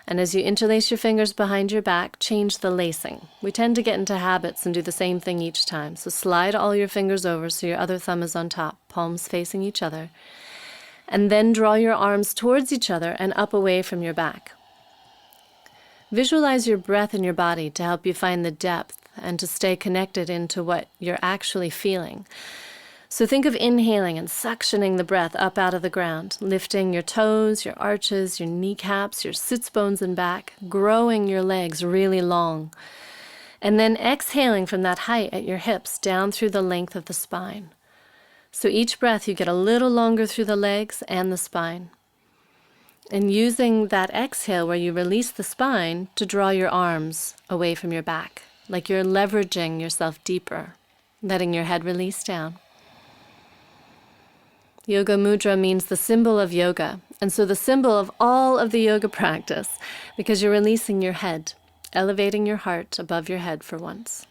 And as you interlace your fingers behind your back, change the lacing. We tend to get into habits and do the same thing each time. So slide all your fingers over so your other thumb is on top, palms facing each other. And then draw your arms towards each other and up away from your back. Visualize your breath in your body to help you find the depth and to stay connected into what you're actually feeling. So think of inhaling and suctioning the breath up out of the ground, lifting your toes, your arches, your kneecaps, your sits bones and back, growing your legs really long. And then exhaling from that height at your hips down through the length of the spine. So each breath you get a little longer through the legs and the spine. And using that exhale where you release the spine to draw your arms away from your back, like you're leveraging yourself deeper, letting your head release down. Yoga Mudra means the symbol of yoga, and so the symbol of all of the yoga practice, because you're releasing your head, elevating your heart above your head for once.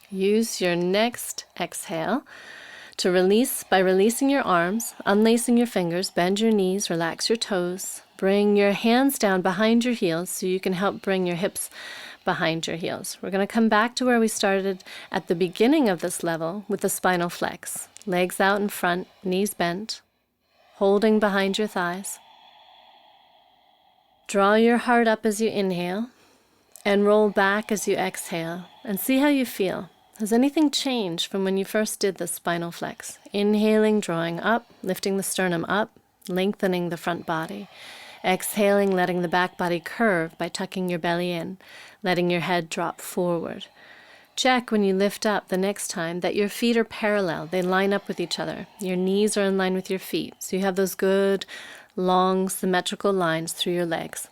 Use your next exhale to release by releasing your arms, unlacing your fingers, bend your knees, relax your toes. Bring your hands down behind your heels so you can help bring your hips behind your heels. We're going to come back to where we started at the beginning of this level with the spinal flex. Legs out in front, knees bent, holding behind your thighs. Draw your heart up as you inhale and roll back as you exhale, and see how you feel. Has anything changed from when you first did the spinal flex? Inhaling, drawing up, lifting the sternum up, lengthening the front body. Exhaling, letting the back body curve by tucking your belly in, letting your head drop forward. Check when you lift up the next time that your feet are parallel. They line up with each other. Your knees are in line with your feet. So you have those good, long, symmetrical lines through your legs.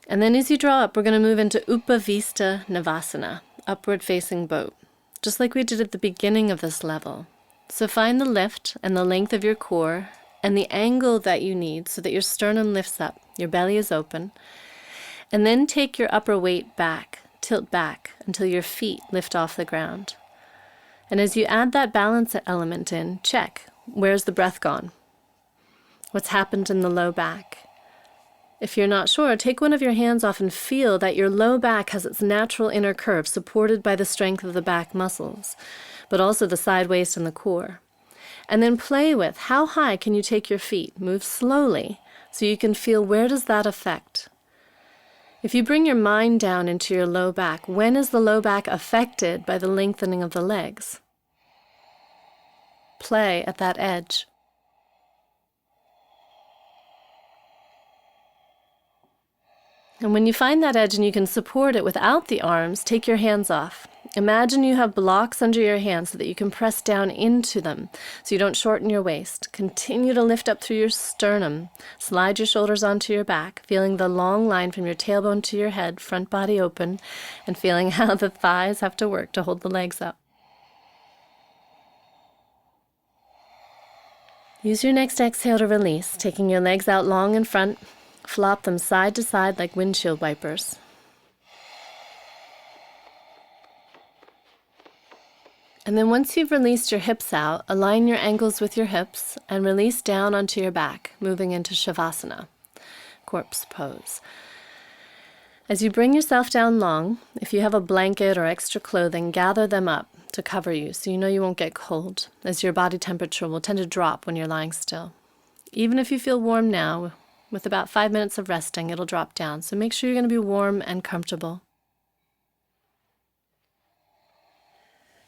And then as you draw up, we're going to move into Upavista Navasana, upward facing boat, just like we did at the beginning of this level. So find the lift and the length of your core and the angle that you need so that your sternum lifts up, your belly is open, and then take your upper weight back, tilt back until your feet lift off the ground. And as you add that balance element in, check, where's the breath gone? What's happened in the low back? If you're not sure, take one of your hands off and feel that your low back has its natural inner curve supported by the strength of the back muscles, but also the side waist and the core. And then play with how high can you take your feet. Move slowly so you can feel where does that affect. If you bring your mind down into your low back, when is the low back affected by the lengthening of the legs? Play at that edge. And when you find that edge and you can support it without the arms, take your hands off. Imagine you have blocks under your hands so that you can press down into them so you don't shorten your waist. Continue to lift up through your sternum. Slide your shoulders onto your back, feeling the long line from your tailbone to your head, front body open, and feeling how the thighs have to work to hold the legs up. Use your next exhale to release, taking your legs out long in front. Flop them side to side like windshield wipers. And then once you've released your hips out, align your ankles with your hips and release down onto your back, moving into Shavasana, corpse pose. As you bring yourself down long, if you have a blanket or extra clothing, gather them up to cover you so you know you won't get cold, as your body temperature will tend to drop when you're lying still. Even if you feel warm now, with about 5 minutes of resting, it'll drop down. So make sure you're going to be warm and comfortable.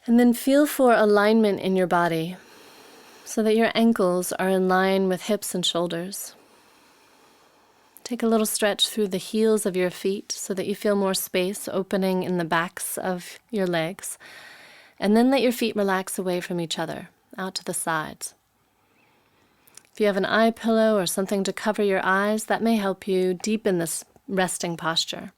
And then feel for alignment in your body so that your ankles are in line with hips and shoulders. Take a little stretch through the heels of your feet so that you feel more space opening in the backs of your legs. And then let your feet relax away from each other, out to the sides. If you have an eye pillow or something to cover your eyes, that may help you deepen this resting posture.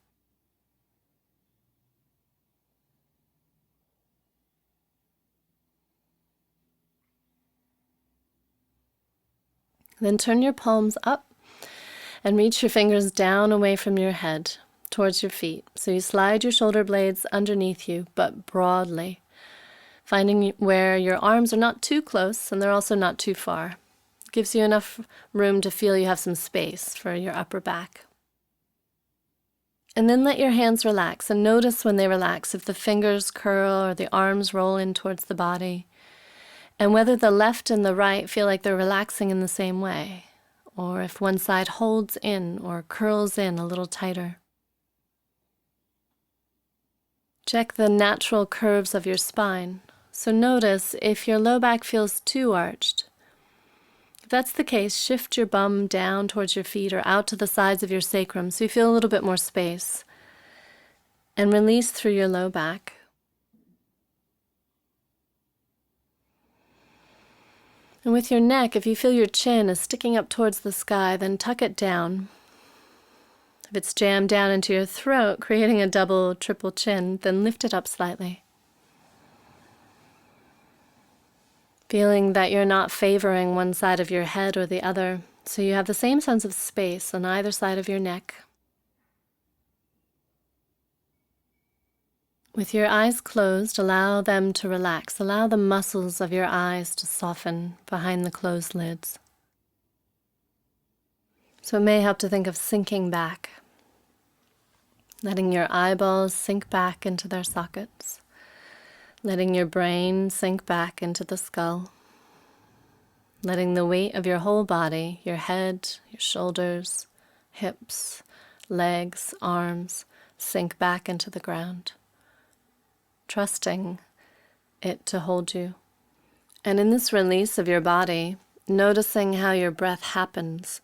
Then turn your palms up and reach your fingers down away from your head towards your feet. So you slide your shoulder blades underneath you, but broadly, finding where your arms are not too close and they're also not too far. Gives you enough room to feel you have some space for your upper back. And then let your hands relax and notice when they relax if the fingers curl or the arms roll in towards the body, and whether the left and the right feel like they're relaxing in the same way, or if one side holds in or curls in a little tighter. Check the natural curves of your spine. So notice if your low back feels too arched. If that's the case, shift your bum down towards your feet or out to the sides of your sacrum so you feel a little bit more space. And release through your low back. And with your neck, if you feel your chin is sticking up towards the sky, then tuck it down. If it's jammed down into your throat, creating a double, triple chin, then lift it up slightly. Feeling that you're not favoring one side of your head or the other, so you have the same sense of space on either side of your neck. With your eyes closed, allow them to relax. Allow the muscles of your eyes to soften behind the closed lids. So it may help to think of sinking back, letting your eyeballs sink back into their sockets, letting your brain sink back into the skull, letting the weight of your whole body, your head, your shoulders, hips, legs, arms, sink back into the ground, trusting it to hold you. And in this release of your body, noticing how your breath happens.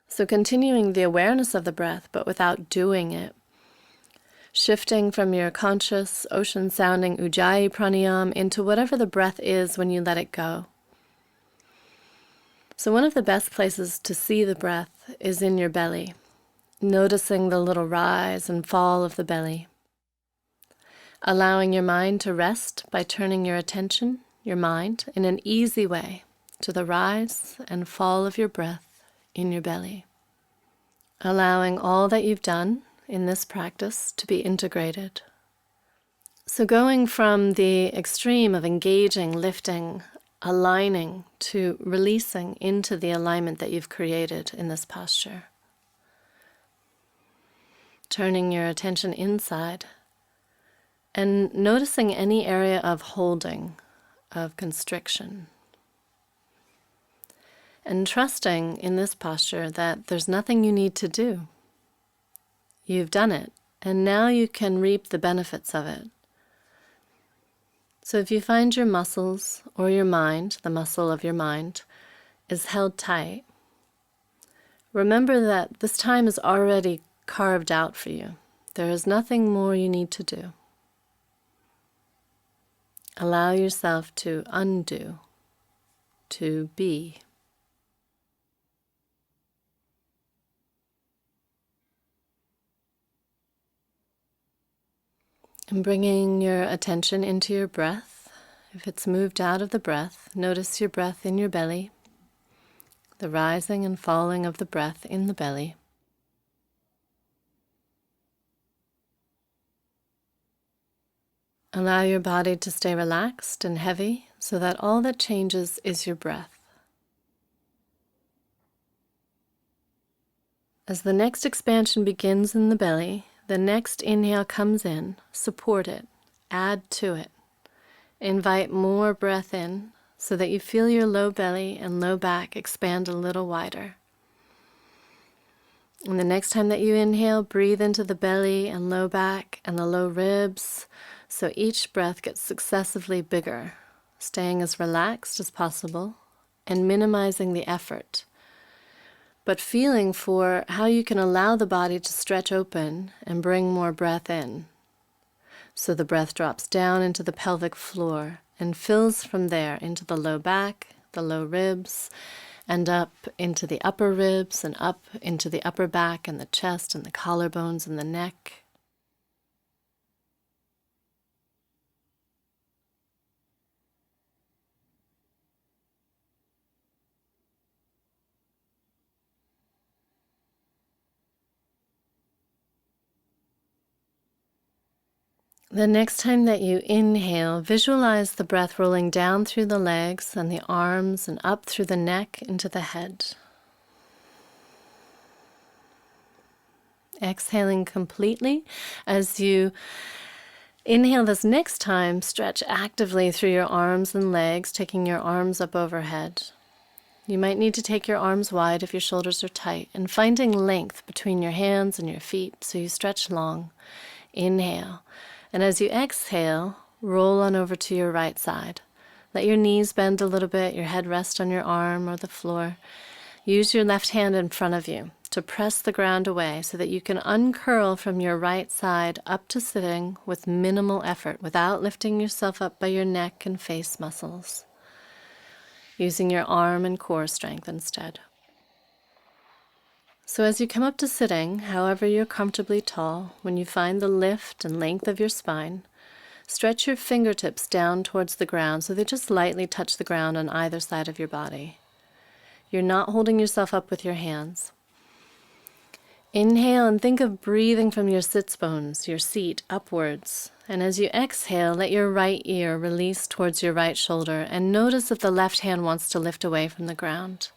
So continuing the awareness of the breath, but without doing it. Shifting from your conscious, ocean-sounding Ujjayi pranayama into whatever the breath is when you let it go. So one of the best places to see the breath is in your belly, noticing the little rise and fall of the belly. Allowing your mind to rest by turning your attention, your mind, in an easy way to the rise and fall of your breath in your belly. Allowing all that you've done in this practice to be integrated. So going from the extreme of engaging, lifting, aligning, to releasing into the alignment that you've created in this posture. Turning your attention inside and noticing any area of holding, of constriction. And trusting in this posture that there's nothing you need to do. You've done it, and now you can reap the benefits of it. So if you find your muscles or your mind, the muscle of your mind, is held tight, remember that this time is already carved out for you. There is nothing more you need to do. Allow yourself to undo, to be. And bringing your attention into your breath. If it's moved out of the breath, notice your breath in your belly, the rising and falling of the breath in the belly. Allow your body to stay relaxed and heavy so that all that changes is your breath. As the next expansion begins in the belly, the next inhale comes in, support it, add to it. Invite more breath in so that you feel your low belly and low back expand a little wider. And the next time that you inhale, breathe into the belly and low back and the low ribs, so each breath gets successively bigger, staying as relaxed as possible and minimizing the effort, but feeling for how you can allow the body to stretch open and bring more breath in. So the breath drops down into the pelvic floor and fills from there into the low back, the low ribs, and up into the upper ribs and up into the upper back and the chest and the collarbones and the neck. The next time that you inhale, visualize the breath rolling down through the legs and the arms and up through the neck into the head. Exhaling completely. As you inhale this next time, stretch actively through your arms and legs, taking your arms up overhead. You might need to take your arms wide if your shoulders are tight, and finding length between your hands and your feet so you stretch long. Inhale. And as you exhale, roll on over to your right side. Let your knees bend a little bit, your head rest on your arm or the floor. Use your left hand in front of you to press the ground away so that you can uncurl from your right side up to sitting with minimal effort without lifting yourself up by your neck and face muscles. using your arm and core strength instead. So as you come up to sitting, however you're comfortably tall, when you find the lift and length of your spine, stretch your fingertips down towards the ground so they just lightly touch the ground on either side of your body. You're not holding yourself up with your hands. Inhale and think of breathing from your sits bones, your seat, upwards. And as you exhale, let your right ear release towards your right shoulder and notice if the left hand wants to lift away from the ground.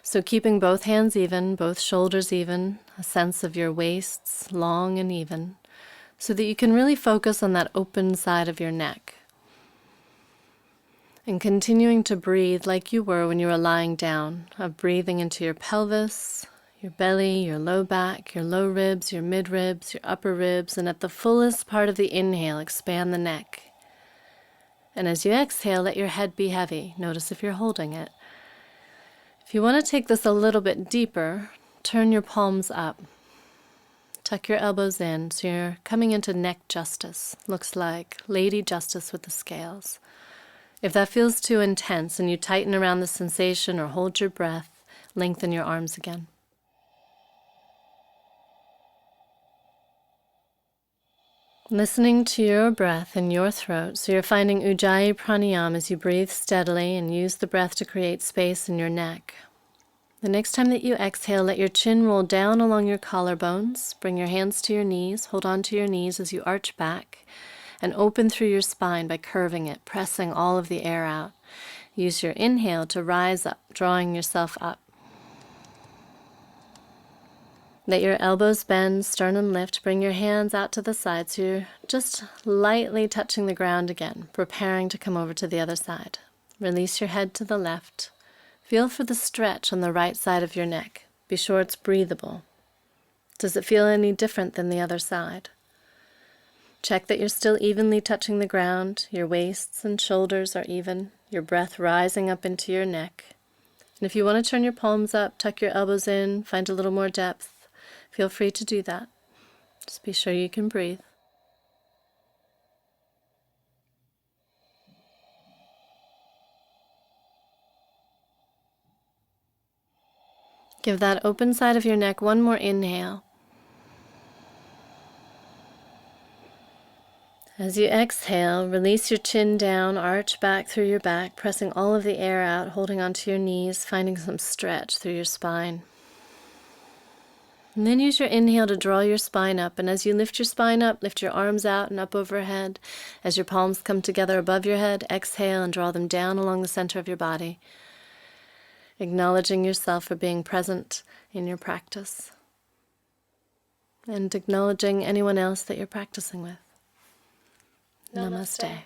So keeping both hands even, both shoulders even, a sense of your waists long and even, so that you can really focus on that open side of your neck. And continuing to breathe like you were when you were lying down, of breathing into your pelvis, your belly, your low back, your low ribs, your mid ribs, your upper ribs, and at the fullest part of the inhale, expand the neck. And as you exhale, let your head be heavy. Notice if you're holding it. If you want to take this a little bit deeper, turn your palms up. Tuck your elbows in so you're coming into neck justice. Looks like Lady Justice with the scales. If that feels too intense and you tighten around the sensation or hold your breath, lengthen your arms again. Listening to your breath in your throat, so you're finding Ujjayi Pranayama as you breathe steadily and use the breath to create space in your neck. The next time that you exhale, let your chin roll down along your collarbones. Bring your hands to your knees, hold on to your knees as you arch back, and open through your spine by curving it, pressing all of the air out. Use your inhale to rise up, drawing yourself up. Let your elbows bend, sternum lift, bring your hands out to the side so you're just lightly touching the ground again, preparing to come over to the other side. Release your head to the left. Feel for the stretch on the right side of your neck. Be sure it's breathable. Does it feel any different than the other side? Check that you're still evenly touching the ground, your waists and shoulders are even, your breath rising up into your neck. And if you want to turn your palms up, tuck your elbows in, find a little more depth. Feel free to do that. Just be sure you can breathe. Give that open side of your neck one more inhale. As you exhale, release your chin down, arch back through your back, pressing all of the air out, holding onto your knees, finding some stretch through your spine. And then use your inhale to draw your spine up. And as you lift your spine up, lift your arms out and up overhead. As your palms come together above your head, exhale and draw them down along the center of your body. Acknowledging yourself for being present in your practice. And acknowledging anyone else that you're practicing with. Namaste.